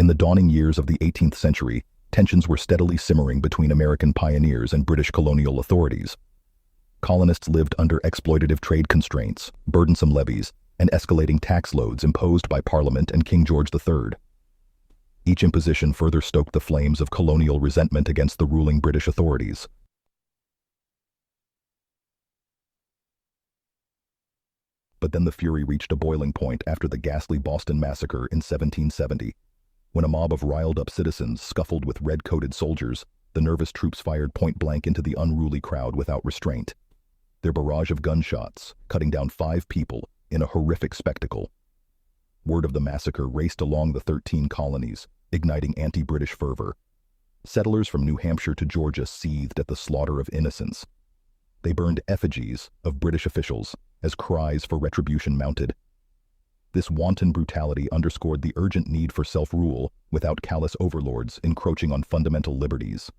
In the dawning years of the 18th century, tensions were steadily simmering between American pioneers and British colonial authorities. Colonists lived under exploitative trade constraints, burdensome levies, and escalating tax loads imposed by Parliament and King George III. Each imposition further stoked the flames of colonial resentment against the ruling British authorities. But then the fury reached a boiling point after the ghastly Boston Massacre in 1770. When a mob of riled-up citizens scuffled with red-coated soldiers, the nervous troops fired point-blank into the unruly crowd without restraint. Their barrage of gunshots, cutting down 5 people in a horrific spectacle. Word of the massacre raced along the 13 colonies, igniting anti-British fervor. Settlers from New Hampshire to Georgia seethed at the slaughter of innocents. They burned effigies of British officials as cries for retribution mounted. This wanton brutality underscored the urgent need for self-rule without callous overlords encroaching on fundamental liberties.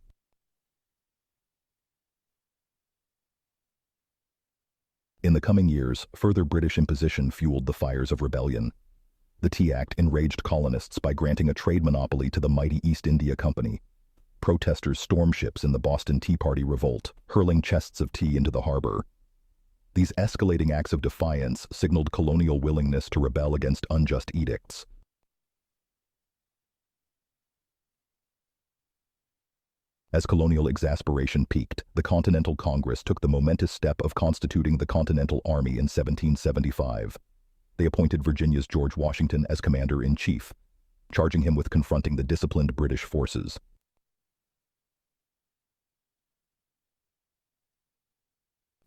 In the coming years, further British imposition fueled the fires of rebellion. The Tea Act enraged colonists by granting a trade monopoly to the mighty East India Company. Protesters stormed ships in the Boston Tea Party revolt, hurling chests of tea into the harbor. These escalating acts of defiance signaled colonial willingness to rebel against unjust edicts. As colonial exasperation peaked, the Continental Congress took the momentous step of constituting the Continental Army in 1775. They appointed Virginia's George Washington as commander-in-chief, charging him with confronting the disciplined British forces.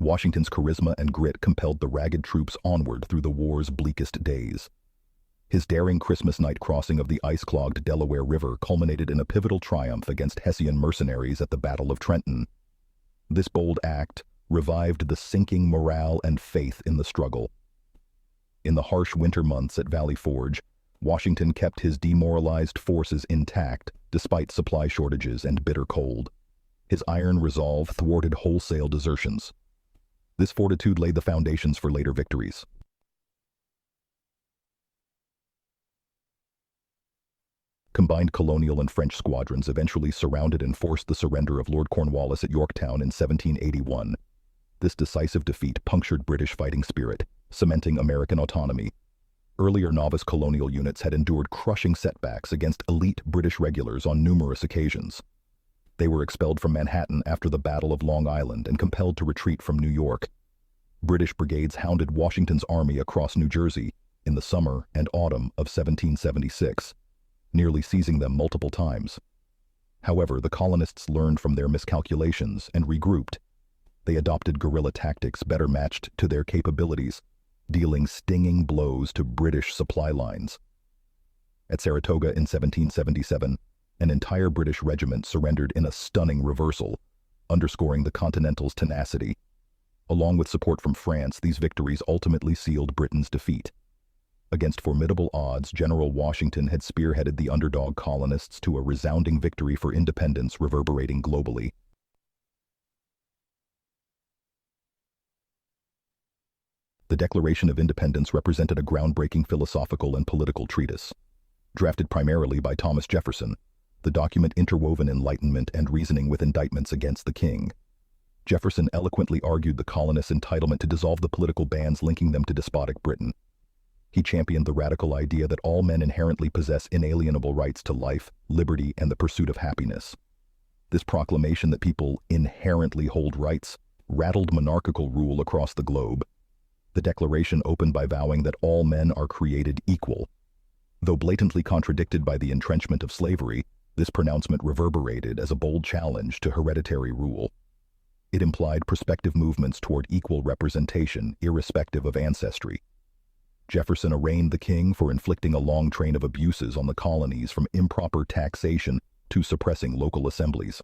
Washington's charisma and grit compelled the ragged troops onward through the war's bleakest days. His daring Christmas night crossing of the ice-clogged Delaware River culminated in a pivotal triumph against Hessian mercenaries at the Battle of Trenton. This bold act revived the sinking morale and faith in the struggle. In the harsh winter months at Valley Forge, Washington kept his demoralized forces intact despite supply shortages and bitter cold. His iron resolve thwarted wholesale desertions. This fortitude laid the foundations for later victories. Combined colonial and French squadrons eventually surrounded and forced the surrender of Lord Cornwallis at Yorktown in 1781. This decisive defeat punctured British fighting spirit, cementing American autonomy. Earlier novice colonial units had endured crushing setbacks against elite British regulars on numerous occasions. They were expelled from Manhattan after the Battle of Long Island and compelled to retreat from New York. British brigades hounded Washington's army across New Jersey in the summer and autumn of 1776, nearly seizing them multiple times. However, the colonists learned from their miscalculations and regrouped. They adopted guerrilla tactics better matched to their capabilities, dealing stinging blows to British supply lines. At Saratoga in 1777, an entire British regiment surrendered in a stunning reversal, underscoring the Continental's tenacity. Along with support from France, these victories ultimately sealed Britain's defeat. Against formidable odds, General Washington had spearheaded the underdog colonists to a resounding victory for independence reverberating globally. The Declaration of Independence represented a groundbreaking philosophical and political treatise. Drafted primarily by Thomas Jefferson, the document interwoven enlightenment and reasoning with indictments against the king. Jefferson eloquently argued the colonists' entitlement to dissolve the political bands linking them to despotic Britain. He championed the radical idea that all men inherently possess inalienable rights to life, liberty, and the pursuit of happiness. This proclamation that people inherently hold rights rattled monarchical rule across the globe. The Declaration opened by vowing that all men are created equal. Though blatantly contradicted by the entrenchment of slavery, this pronouncement reverberated as a bold challenge to hereditary rule. It implied prospective movements toward equal representation, irrespective of ancestry. Jefferson arraigned the king for inflicting a long train of abuses on the colonies, from improper taxation to suppressing local assemblies.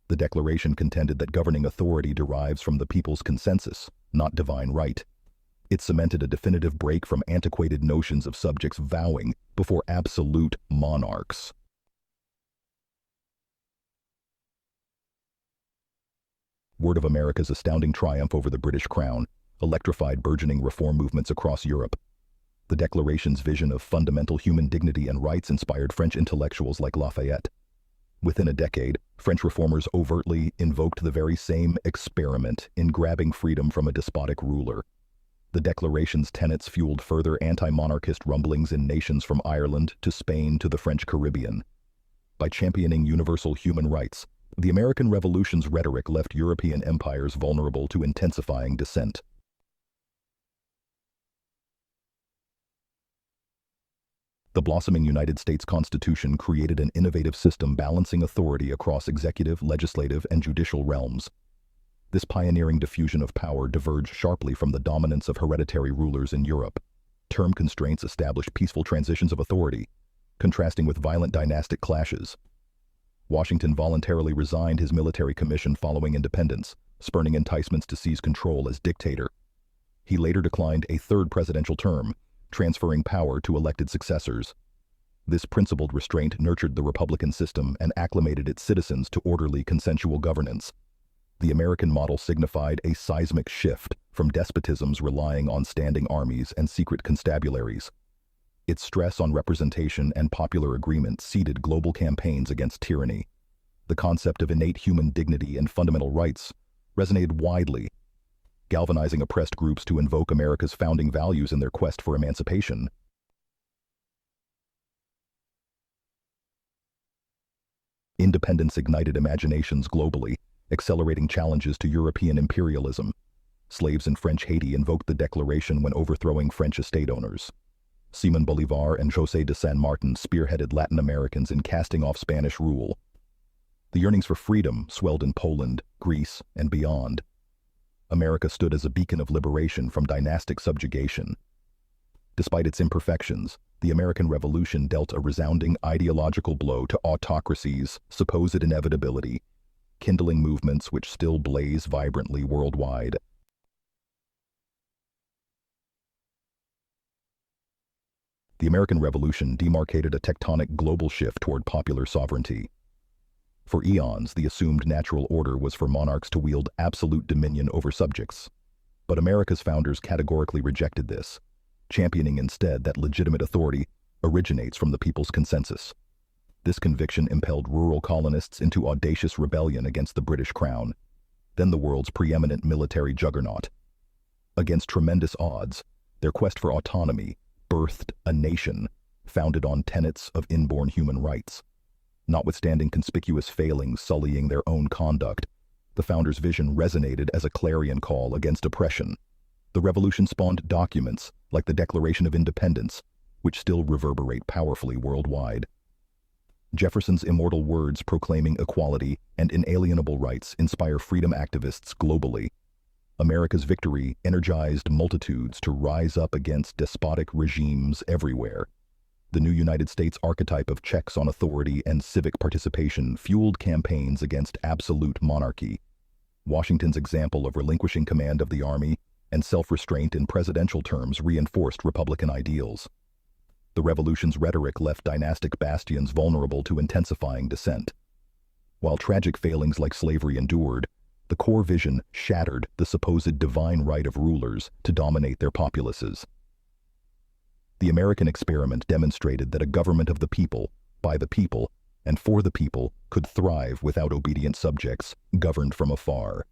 The Declaration contended that governing authority derives from the people's consensus, not divine right. It cemented a definitive break from antiquated notions of subjects vowing before absolute monarchs. Word of America's astounding triumph over the British crown electrified burgeoning reform movements across Europe. The Declaration's vision of fundamental human dignity and rights inspired French intellectuals like Lafayette. Within a decade, French reformers overtly invoked the very same experiment in grabbing freedom from a despotic ruler. The Declaration's tenets fueled further anti-monarchist rumblings in nations from Ireland to Spain to the French Caribbean. By championing universal human rights, the American Revolution's rhetoric left European empires vulnerable to intensifying dissent. The blossoming United States Constitution created an innovative system balancing authority across executive, legislative, and judicial realms. This pioneering diffusion of power diverged sharply from the dominance of hereditary rulers in Europe. Term constraints established peaceful transitions of authority, contrasting with violent dynastic clashes. Washington voluntarily resigned his military commission following independence, spurning enticements to seize control as dictator. He later declined a third presidential term, transferring power to elected successors. This principled restraint nurtured the Republican system and acclimated its citizens to orderly consensual governance. The American model signified a seismic shift from despotisms relying on standing armies and secret constabularies. Its stress on representation and popular agreement seeded global campaigns against tyranny. The concept of innate human dignity and fundamental rights resonated widely, galvanizing oppressed groups to invoke America's founding values in their quest for emancipation. Independence ignited imaginations globally, accelerating challenges to European imperialism. Slaves in French Haiti invoked the Declaration when overthrowing French estate owners. Simón Bolívar and José de San Martín spearheaded Latin Americans in casting off Spanish rule. The yearnings for freedom swelled in Poland, Greece, and beyond. America stood as a beacon of liberation from dynastic subjugation. Despite its imperfections, the American Revolution dealt a resounding ideological blow to autocracy's supposed inevitability, kindling movements which still blaze vibrantly worldwide. The American Revolution demarcated a tectonic global shift toward popular sovereignty. For eons, the assumed natural order was for monarchs to wield absolute dominion over subjects. But America's founders categorically rejected this, championing instead that legitimate authority originates from the people's consensus. This conviction impelled rural colonists into audacious rebellion against the British Crown, then the world's preeminent military juggernaut. Against tremendous odds, their quest for autonomy birthed a nation founded on tenets of inborn human rights. Notwithstanding conspicuous failings sullying their own conduct, the founders' vision resonated as a clarion call against oppression. The revolution spawned documents like the Declaration of Independence, which still reverberate powerfully worldwide. Jefferson's immortal words proclaiming equality and inalienable rights inspire freedom activists globally. America's victory energized multitudes to rise up against despotic regimes everywhere. The new United States archetype of checks on authority and civic participation fueled campaigns against absolute monarchy. Washington's example of relinquishing command of the army and self-restraint in presidential terms reinforced Republican ideals. The revolution's rhetoric left dynastic bastions vulnerable to intensifying dissent. While tragic failings like slavery endured, the core vision shattered the supposed divine right of rulers to dominate their populaces. The American experiment demonstrated that a government of the people, by the people, and for the people could thrive without obedient subjects governed from afar.